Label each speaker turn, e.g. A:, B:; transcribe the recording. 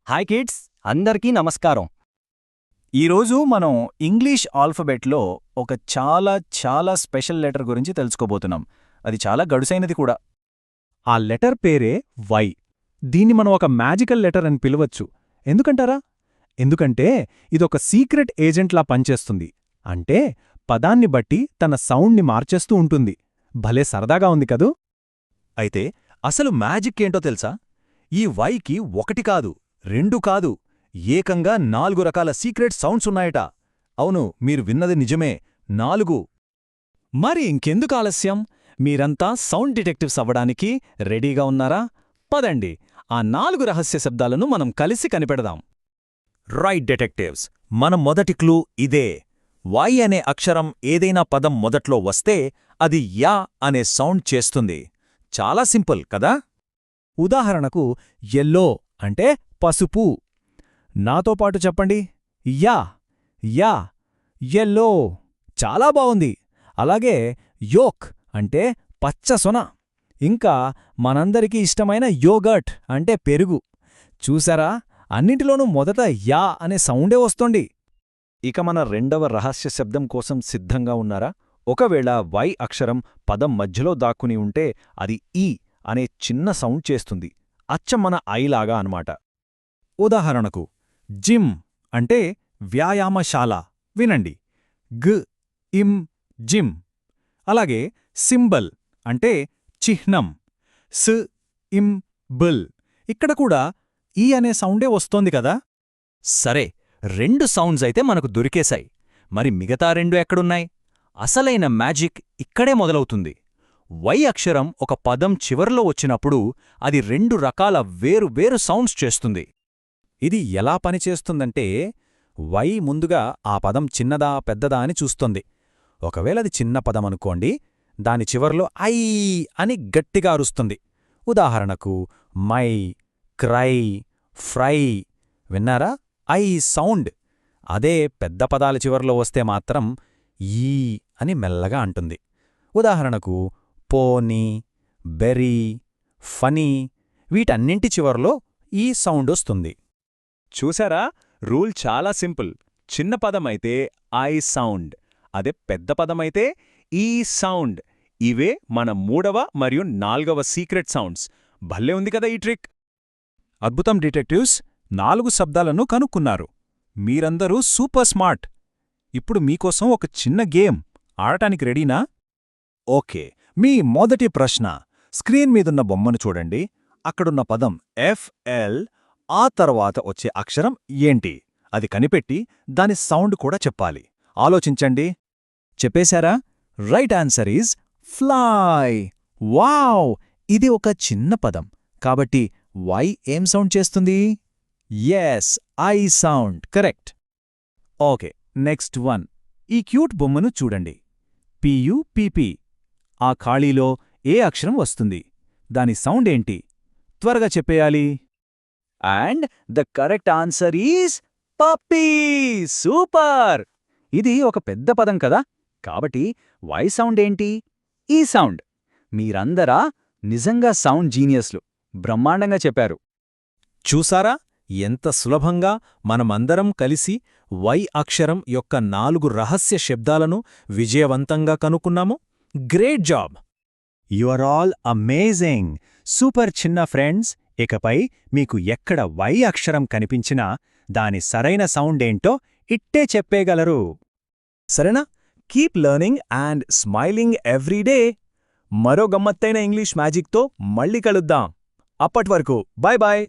A: Hi kids, అందరికీ నమస్కారం.
B: ఈరోజు మనం ఇంగ్లీష్ ఆల్ఫబెట్లో ఒక చాలా స్పెషల్ లెటర్ గురించి తెలుసుకోబోతున్నాం. అది చాలా గడుసైనది కూడా. ఆ లెటర్ పేరే వై. దీన్ని మనం ఒక మ్యాజికల్ లెటర్ అని పిలవచ్చు. ఎందుకంటారా? ఎందుకంటే ఇదొక సీక్రెట్ ఏజెంట్లా పనిచేస్తుంది. అంటే పదాన్ని బట్టి తన సౌండ్ని మార్చేస్తూ ఉంటుంది. భలే సరదాగా ఉంది కదూ?
C: అయితే అసలు మ్యాజిక్ ఏంటో తెలుసా? ఈ వైకి ఒకటి కాదు, రెండు కాదు, ఏకంగా 4 రకాల సీక్రెట్ సౌండ్స్ ఉన్నాయట. అవును, మీరు విన్నది నిజమే, 4.
B: మరి ఇంకెందుకు ఆలస్యం? మీరంతా సౌండ్ డిటెక్టివ్స్ అవ్వడానికి రెడీగా ఉన్నారా? పదండి, ఆ 4 రహస్య శబ్దాలను మనం కలిసి కనిపెడదాం.
C: రైట్ డిటెక్టివ్స్, మన మొదటి క్లూ ఇదే. వై అనే అక్షరం ఏదైనా పదం మొదట్లో వస్తే అది యా అనే సౌండ్ చేస్తుంది. చాలా సింపుల్ కదా?
B: ఉదాహరణకు ఎల్లో అంటే పసుపు. నాతో పాటు చెప్పండి, యా యా ఎల్లో. చాలా బావుంది. అలాగే యోక్ అంటే పచ్చసొన. ఇంకా మనందరికీ ఇష్టమైన యోగర్ట్ అంటే పెరుగు. చూసారా, అన్నింటిలోనూ మొదట యా అనే సౌండే వస్తోంది.
C: ఇక మన రెండవ రహస్య శబ్దం కోసం సిద్ధంగా ఉన్నారా? ఒకవేళ వై అక్షరం పదం మధ్యలో దాక్కుని ఉంటే అది ఈ అనే చిన్న సౌండ్ చేస్తుంది. అచ్చం మన ఐలాగా అన్నమాట.
B: ఉదాహరణకు జిమ్ అంటే వ్యాయామశాల. వినండి, గ్ ఇం జిమ్. అలాగే సింబల్ అంటే చిహ్నం, స్ ఇం బుల్. ఇక్కడ కూడా ఈ అనే సౌండే వస్తోంది కదా.
C: సరే, 2 సౌండ్స్ అయితే మనకు దొరికేశాయి. మరి మిగతా 2 ఎక్కడున్నాయి? అసలైన మ్యాజిక్ ఇక్కడే మొదలవుతుంది. వై అక్షరం ఒక పదం చివర్లో వచ్చినప్పుడు అది 2 రకాల వేరు సౌండ్స్ చేస్తుంది.
B: ఇది ఎలా పనిచేస్తుందంటే, వై ముందుగా ఆ పదం చిన్నదా పెద్దదా అని చూస్తుంది. ఒకవేళ అది చిన్న పదమనుకోండి, దాని చివర్లో ఐ అని గట్టిగా అరుస్తుంది. ఉదాహరణకు మై, క్రై, ఫ్రై. విన్నారా? I sound. అదే పెద్ద పదాల చివర్లో వస్తే మాత్రం ఈ అని మెల్లగా అంటుంది. ఉదాహరణకు పోనీ, బెరీ, ఫనీ. వీటన్నింటి చివర్లో ఈ సౌండ్ వస్తుంది.
C: చూసారా? రూల్ చాలా సింపుల్. చిన్న పదమైతే ఐ సౌండ్, అదే పెద్ద పదమైతే ఈ సౌండ్. ఇవే మన 3వ మరియు 4వ సీక్రెట్ సౌండ్స్. భలే ఉంది కదా ఈ ట్రిక్.
B: అద్భుతం డిటెక్టివ్స్, 4 శబ్దాలను కనుక్కున్నారు. మీరందరూ సూపర్ స్మార్ట్. ఇప్పుడు మీకోసం ఒక చిన్న గేమ్. ఆడటానికి రెడీనా? ఓకే, మీ మొదటి ప్రశ్న. స్క్రీన్ మీదున్న బొమ్మను చూడండి. అక్కడున్న పదం ఎఫ్ఎల్, ఆ తర్వాత వచ్చే అక్షరం ఏంటి? అది కనిపెట్టి దాని సౌండ్ కూడా చెప్పాలి. ఆలోచించండి. చెప్పేశారా? Right answer is fly. Wow! ఇది ఒక చిన్న పదం కాబట్టి వై ఏం సౌండ్ చేస్తుంది? Yes, I sound. Correct. Okay, next one. ఈ క్యూట్ బొమ్మను చూడండి. పియుపిపి. ఆ ఖాళీలో ఏ అక్షరం వస్తుంది? దాని సౌండ్ ఏంటి? త్వరగా చెప్పేయాలి. And the correct answer is puppy. Super! ఇది ఒక పెద్ద పదం కదా, కాబట్టి వై సౌండ్ ఏంటి? ఈ సౌండ్. మీరందరా నిజంగా సౌండ్ జీనియస్లు. బ్రహ్మాండంగా చెప్పారు.
C: చూసారా ఎంత సులభంగా మనమందరం కలిసి వై అక్షరం యొక్క 4 రహస్య శబ్దాలను విజయవంతంగా కనుక్కున్నాము? Great job!
B: You are all amazing. Super చిన్న ఫ్రెండ్స్. ఇకపై మీకు ఎక్కడ వై అక్షరం కనిపించినా దాని సరైన సౌండేంటో ఇట్టే చెప్పేగలరు. సరేనా? Keep learning and smiling every day. మరో గమ్మత్తైన ఇంగ్లీష్ మ్యాజిక్తో మళ్ళీ కలుద్దాం. అప్పటివరకు బాయ్ బాయ్.